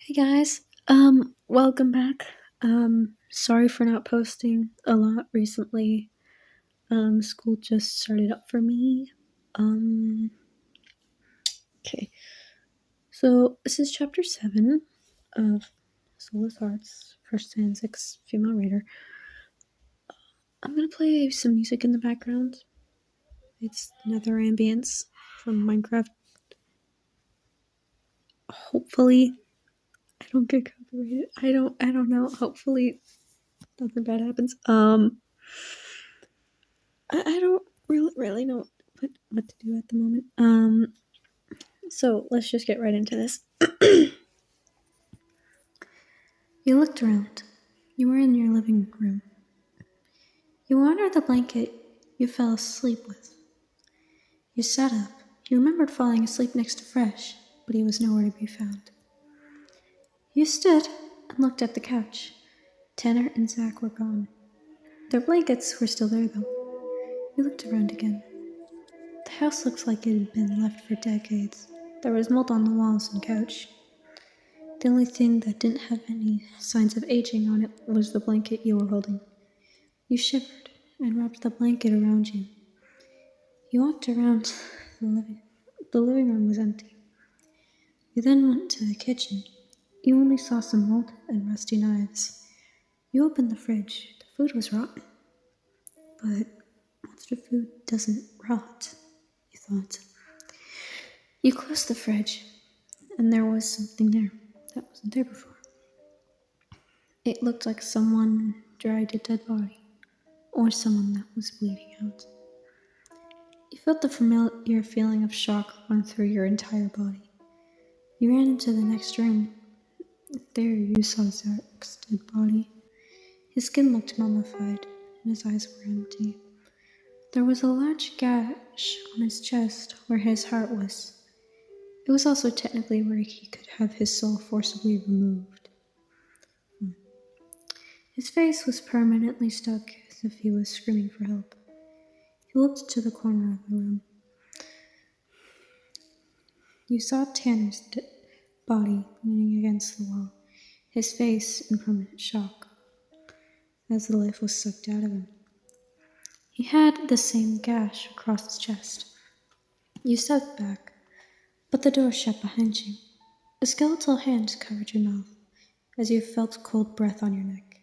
Hey guys, welcome back. Sorry for not posting a lot recently. School just started up for me. Um, okay. So this is chapter 7 of Soulless Hearts, first and sixth female reader. I'm gonna play some music in the background. It's Nether Ambience from Minecraft. Hopefully, I don't get copyrighted. I don't know. Hopefully, nothing bad happens. I don't really know what to do at the moment. So let's just get right into this. You looked around. You were in your living room. You were under the blanket you fell asleep with. You sat up. You remembered falling asleep next to Fresh, but he was nowhere to be found. You stood and looked at the couch. Tanner and Zach were gone. Their blankets were still there, though. You looked around again. The house looked like it had been left for decades. There was mold on the walls and couch. The only thing that didn't have any signs of aging on it was the blanket you were holding. You shivered and wrapped the blanket around you. You walked around the living. The living room was empty. You then went to the kitchen. You only saw some mold and rusty knives. You opened the fridge. The food was rotten. But monster food doesn't rot, you thought. You closed the fridge, and there was something there that wasn't there before. It looked like someone dried a dead body, or someone that was bleeding out. You felt the familiar feeling of shock run through your entire body. You ran into the next room. There you saw Zach's dead body. His skin looked mummified, and his eyes were empty. There was a large gash on his chest where his heart was. It was also technically where he could have his soul forcibly removed. His face was permanently stuck as if he was screaming for help. He looked to the corner of the room. You saw Tanner's body leaning against the wall, his face in permanent shock, as the life was sucked out of him. He had the same gash across his chest. You stepped back, but the door shut behind you. A skeletal hand covered your mouth as you felt cold breath on your neck.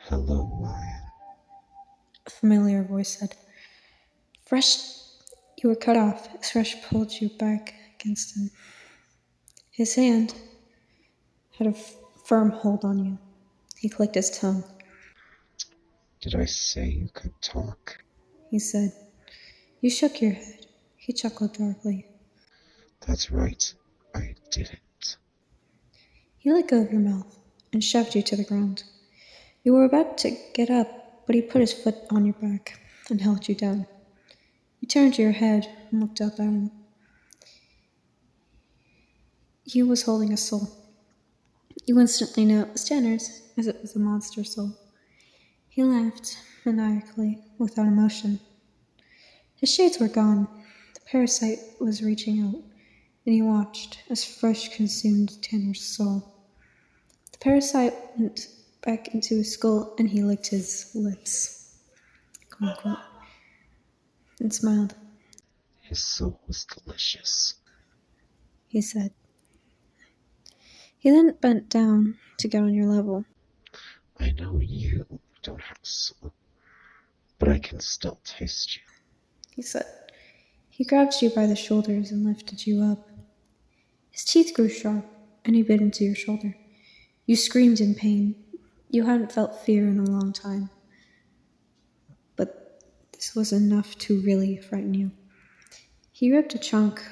Hello, Ryan. A familiar voice said. Fresh, you were cut off as Fresh pulled you back against him. His hand had a firm hold on you. He clicked his tongue. Did I say you could talk? He said. You shook your head. He chuckled darkly. That's right, I didn't. He let go of your mouth and shoved you to the ground. You were about to get up, but he put his foot on your back and held you down. You turned your head and looked up at him. He was holding a soul. You instantly knew it was Tanner's, as it was a monster soul. He laughed maniacally, without emotion. His shades were gone. The parasite was reaching out, and he watched as Fresh consumed Tanner's soul. The parasite went back into his skull, and he licked his lips, quote unquote, and smiled. His soul was delicious. He said. He then bent down to get on your level. I know you don't have a soul, but I can still taste you. He said. He grabbed you by the shoulders and lifted you up. His teeth grew sharp, and he bit into your shoulder. You screamed in pain. You hadn't felt fear in a long time. But this was enough to really frighten you. He ripped a chunk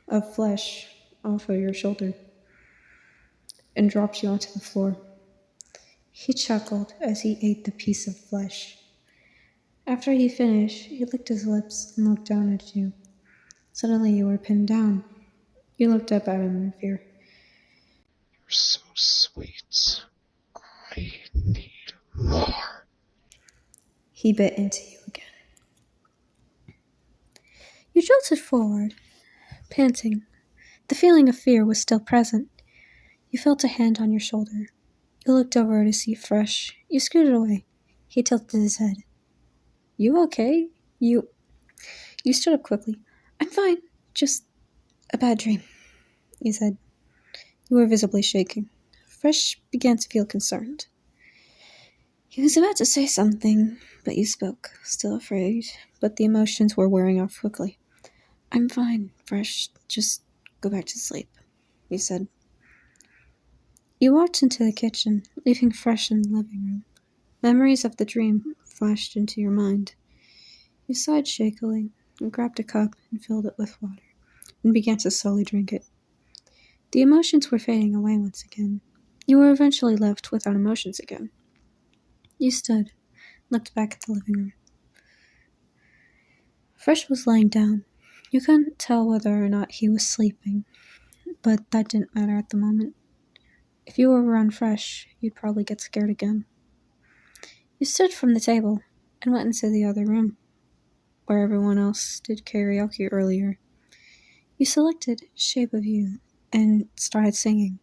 of flesh off of your shoulder and dropped you onto the floor. He chuckled as he ate the piece of flesh. After he finished, he licked his lips and looked down at you. Suddenly you were pinned down. You looked up at him in fear. You're so sweet. I need more. He bit into you again. You jolted forward, panting. The feeling of fear was still present. You felt a hand on your shoulder. You looked over to see Fresh. You scooted away. He tilted his head. You okay? You stood up quickly. I'm fine. Just a bad dream, you said. You were visibly shaking. Fresh began to feel concerned. He was about to say something, but you spoke, still afraid, but the emotions were wearing off quickly. I'm fine, Fresh. Just go back to sleep, you said. You walked into the kitchen, leaving Fresh in the living room. Memories of the dream flashed into your mind. You sighed shakily and grabbed a cup and filled it with water and began to slowly drink it. The emotions were fading away once again. You were eventually left without emotions again. You stood, looked back at the living room. Fresh was lying down. You couldn't tell whether or not he was sleeping, but that didn't matter at the moment. If you were around Fresh, you'd probably get scared again. You stood from the table and went into the other room, where everyone else did karaoke earlier. You selected Shape of You and started singing,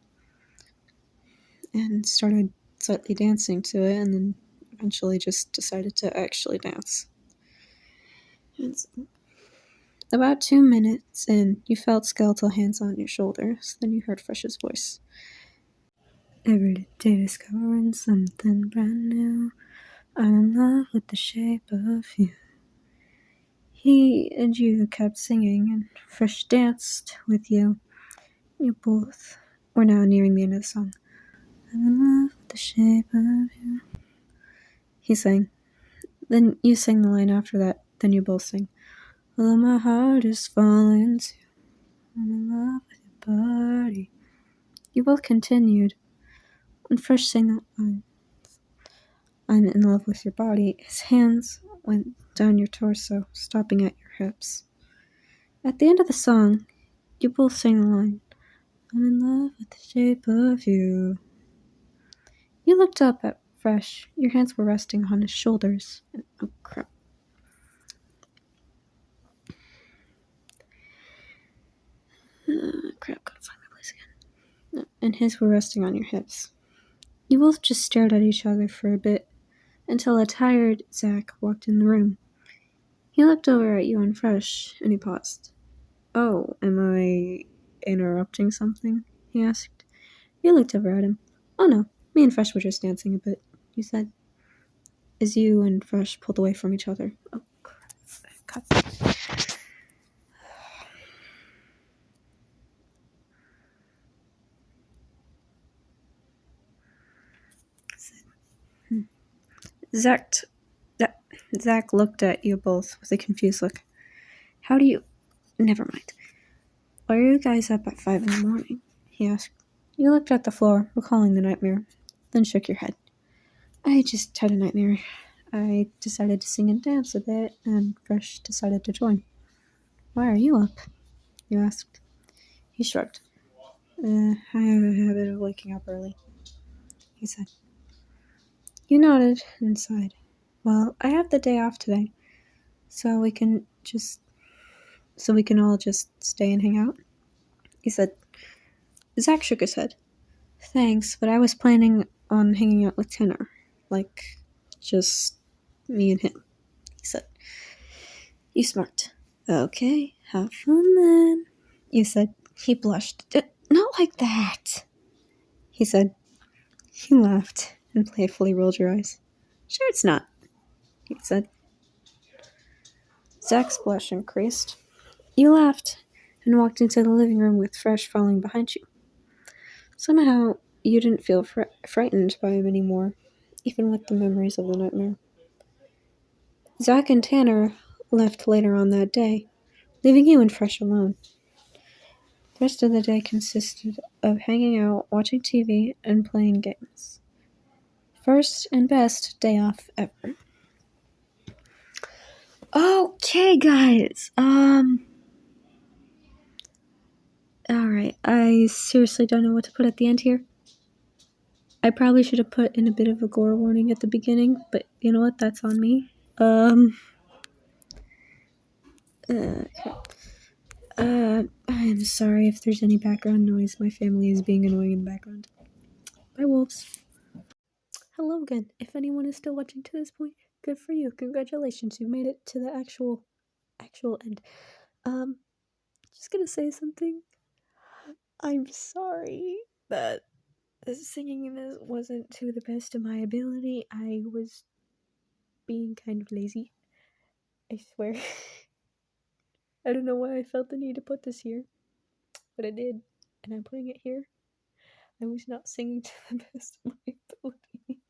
and started slightly dancing to it, and then eventually just decided to actually dance. And about 2 minutes in, you felt skeletal hands on your shoulders. Then you heard Fresh's voice. Every day discovering something brand new. I'm in love with the shape of you. He and you kept singing, and Fresh danced with you. You both were now nearing the end of the song. I'm in love with the shape of you. He sang. Then you sang the line after that. Then you both sang. Although my heart is falling too. I'm in love with your body. You both continued. When Fresh sang that line, I'm in love with your body, his hands went down your torso, stopping at your hips. At the end of the song, you both sang the line, I'm in love with the shape of you. You looked up at Fresh. Your hands were resting on his shoulders. And, oh, crap. Crap, gotta find my place again. And his were resting on your hips. You both just stared at each other for a bit, until a tired Zach walked in the room. He looked over at you and Fresh, and he paused. Oh, am I interrupting something? He asked. You looked over at him. Oh no, me and Fresh were just dancing a bit, you said. As you and Fresh pulled away from each other. Oh, crap. Zach looked at you both with a confused look. How do you... Never mind. Why are you guys up at 5 in the morning? He asked. You looked at the floor, recalling the nightmare, then shook your head. I just had a nightmare. I decided to sing and dance a bit, and Fresh decided to join. Why are you up? You asked. He shrugged. I have a habit of waking up early, he said. You nodded and sighed. Well, I have the day off today, so we can all just stay and hang out, he said. Zach shook his head. Thanks, but I was planning on hanging out with Tanner. Like, just me and him, he said. You smirked. Okay, have fun then, you said. He blushed. Not like that, he said. You laughed and playfully rolled your eyes. Sure it's not, he said. Zach's blush increased. You laughed and walked into the living room with Fresh following behind you. Somehow, you didn't feel frightened by him anymore, even with the memories of the nightmare. Zach and Tanner left later on that day, leaving you and Fresh alone. The rest of the day consisted of hanging out, watching TV, and playing games. First and best day off ever. Okay, guys. Alright, I seriously don't know what to put at the end here. I probably should have put in a bit of a gore warning at the beginning, but you know what? That's on me. I I am sorry if there's any background noise. My family is being annoying in the background. Bye, wolves. Hello again. If anyone is still watching to this point, good for you. Congratulations, you made it to the actual end. Just gonna say something. I'm sorry that singing this wasn't to the best of my ability. I was being kind of lazy. I swear. I don't know why I felt the need to put this here, but I did, and I'm putting it here. I was not singing to the best of my ability.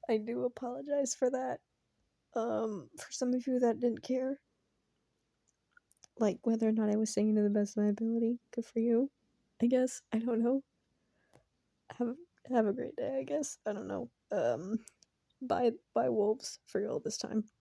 I do apologize for that. For some of you that didn't care, like whether or not I was singing to the best of my ability, good for you. I guess, I don't know. Have a great day. I guess, I don't know. Bye wolves for all this time.